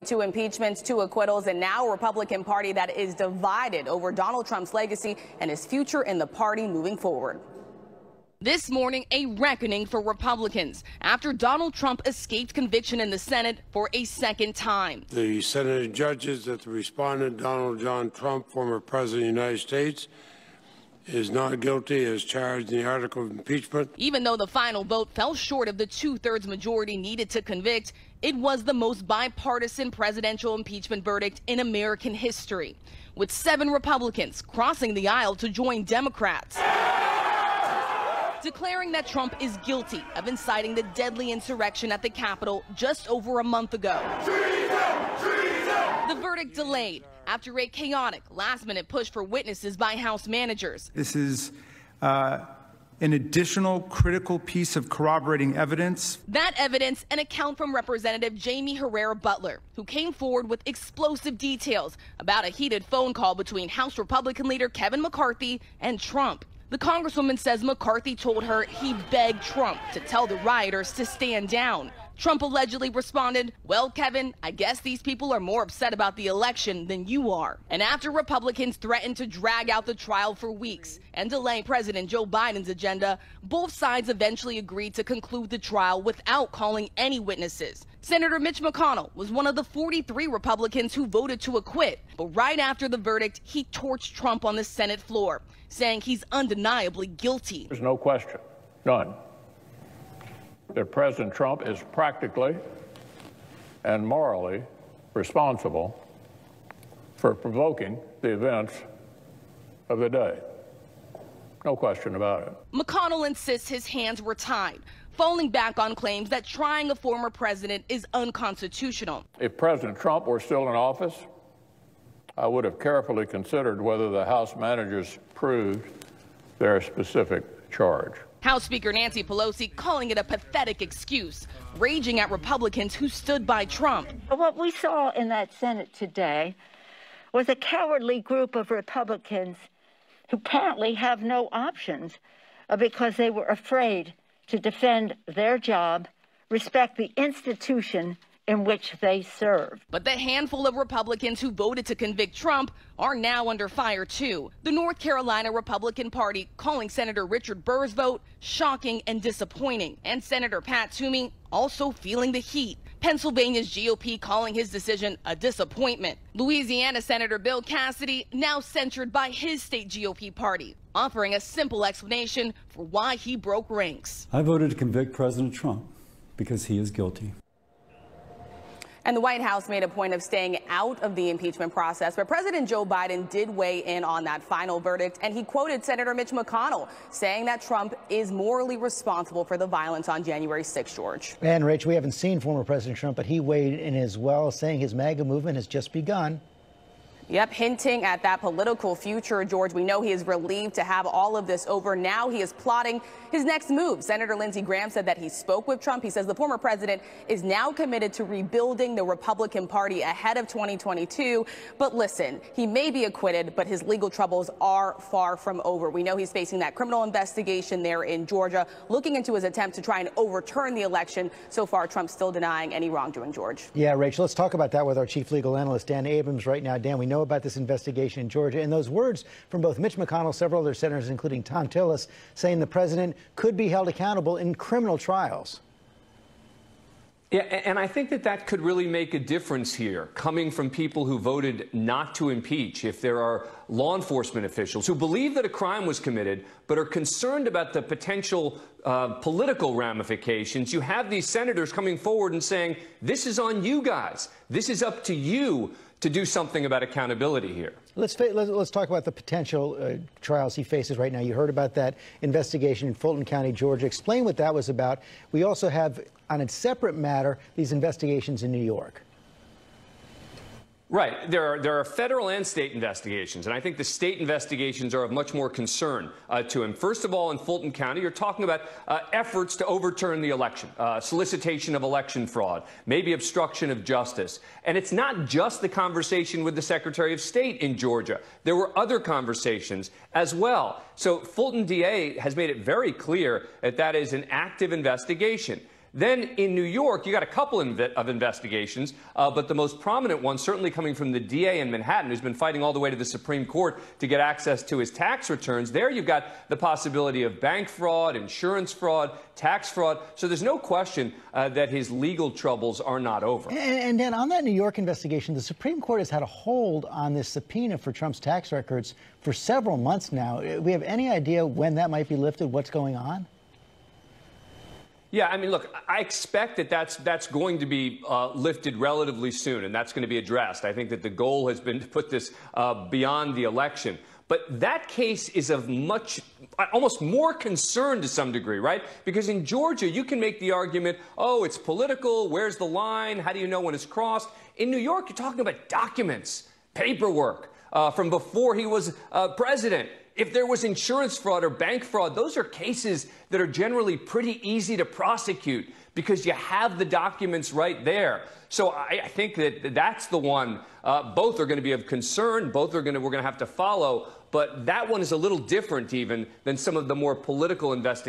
Two impeachments, two acquittals, and now a Republican Party that is divided over Donald Trump's legacy and his future in the party moving forward. This morning, a reckoning for Republicans after Donald Trump escaped conviction in the Senate for a second time. The Senate judges that the respondent, Donald John Trump, former President of the United States, is not guilty as charged in the article of impeachment. Even though the final vote fell short of the two-thirds majority needed to convict, it was the most bipartisan presidential impeachment verdict in American history, with 7 Republicans crossing the aisle to join Democrats, declaring that Trump is guilty of inciting the deadly insurrection at the Capitol just over a month ago. The verdict delayed after a chaotic last-minute push for witnesses by House managers. This is an additional critical piece of corroborating evidence. That evidence, an account from Representative Jamie Herrera Butler, who came forward with explosive details about a heated phone call between House Republican leader Kevin McCarthy and Trump. The Congresswoman says McCarthy told her he begged Trump to tell the rioters to stand down. Trump allegedly responded, "Well, Kevin, I guess these people are more upset about the election than you are." And after Republicans threatened to drag out the trial for weeks and delay President Joe Biden's agenda, both sides eventually agreed to conclude the trial without calling any witnesses. Senator Mitch McConnell was one of the 43 Republicans who voted to acquit. But right after the verdict, he torched Trump on the Senate floor, saying he's undeniably guilty. There's no question, none, that President Trump is practically and morally responsible for provoking the events of the day. No question about it. McConnell insists his hands were tied, falling back on claims that trying a former president is unconstitutional. If President Trump were still in office, I would have carefully considered whether the House managers proved their specific charge. House Speaker Nancy Pelosi calling it a pathetic excuse, raging at Republicans who stood by Trump. What we saw in that Senate today was a cowardly group of Republicans who apparently have no options because they were afraid to defend their job, respect the institution in which they serve. But the handful of Republicans who voted to convict Trump are now under fire, too. The North Carolina Republican Party calling Senator Richard Burr's vote shocking and disappointing. And Senator Pat Toomey also feeling the heat. Pennsylvania's GOP calling his decision a disappointment. Louisiana Senator Bill Cassidy now censured by his state GOP party, offering a simple explanation for why he broke ranks. I voted to convict President Trump because he is guilty. And the White House made a point of staying out of the impeachment process, but President Joe Biden did weigh in on that final verdict, and he quoted Senator Mitch McConnell, saying that Trump is morally responsible for the violence on January 6th, George. And, Rach, we haven't seen former President Trump, but he weighed in as well, saying his MAGA movement has just begun. Yep, hinting at that political future, George. We know he is relieved to have all of this over. Now he is plotting his next move. Senator Lindsey Graham said that he spoke with Trump. He says the former president is now committed to rebuilding the Republican Party ahead of 2022. But listen, he may be acquitted, but his legal troubles are far from over. We know he's facing that criminal investigation there in Georgia, looking into his attempt to try and overturn the election. So far, Trump's still denying any wrongdoing, George. Yeah, Rachel, let's talk about that with our chief legal analyst, Dan Abrams, right now. Dan, we know about this investigation in Georgia, and those words from both Mitch McConnell, several other senators, including Thom Tillis, saying the president could be held accountable in criminal trials. Yeah, and I think that could really make a difference here, coming from people who voted not to impeach. If there are law enforcement officials who believe that a crime was committed but are concerned about the potential political ramifications, you have these senators coming forward and saying, this is on you guys. This is up to you to do something about accountability here. Let's talk about the potential trials he faces right now. You heard about that investigation in Fulton County, Georgia. Explain what that was about. We also have, on a separate matter, these investigations in New York. Right. There are federal and state investigations, and I think the state investigations are of much more concern to him. First of all, in Fulton County, you're talking about efforts to overturn the election, solicitation of election fraud, maybe obstruction of justice. And it's not just the conversation with the Secretary of State in Georgia. There were other conversations as well. So Fulton DA has made it very clear that that is an active investigation. Then in New York, you got a couple of investigations, but the most prominent one certainly coming from the DA in Manhattan, who's been fighting all the way to the Supreme Court to get access to his tax returns. There you've got the possibility of bank fraud, insurance fraud, tax fraud. So there's no question that his legal troubles are not over. And Dan, on that New York investigation, the Supreme Court has had a hold on this subpoena for Trump's tax records for several months now. Do we have any idea when that might be lifted, what's going on? Yeah, I mean, look, I expect that that's going to be lifted relatively soon, and that's going to be addressed. I think that the goal has been to put this beyond the election. But that case is of almost more concern to some degree, right? Because in Georgia, you can make the argument, oh, it's political, where's the line, how do you know when it's crossed? In New York, you're talking about documents, paperwork from before he was president. If there was insurance fraud or bank fraud, those are cases that are generally pretty easy to prosecute because you have the documents right there. So I think that that's the one. Both are going to be of concern. Both are we're going to have to follow. But that one is a little different even than some of the more political investigations.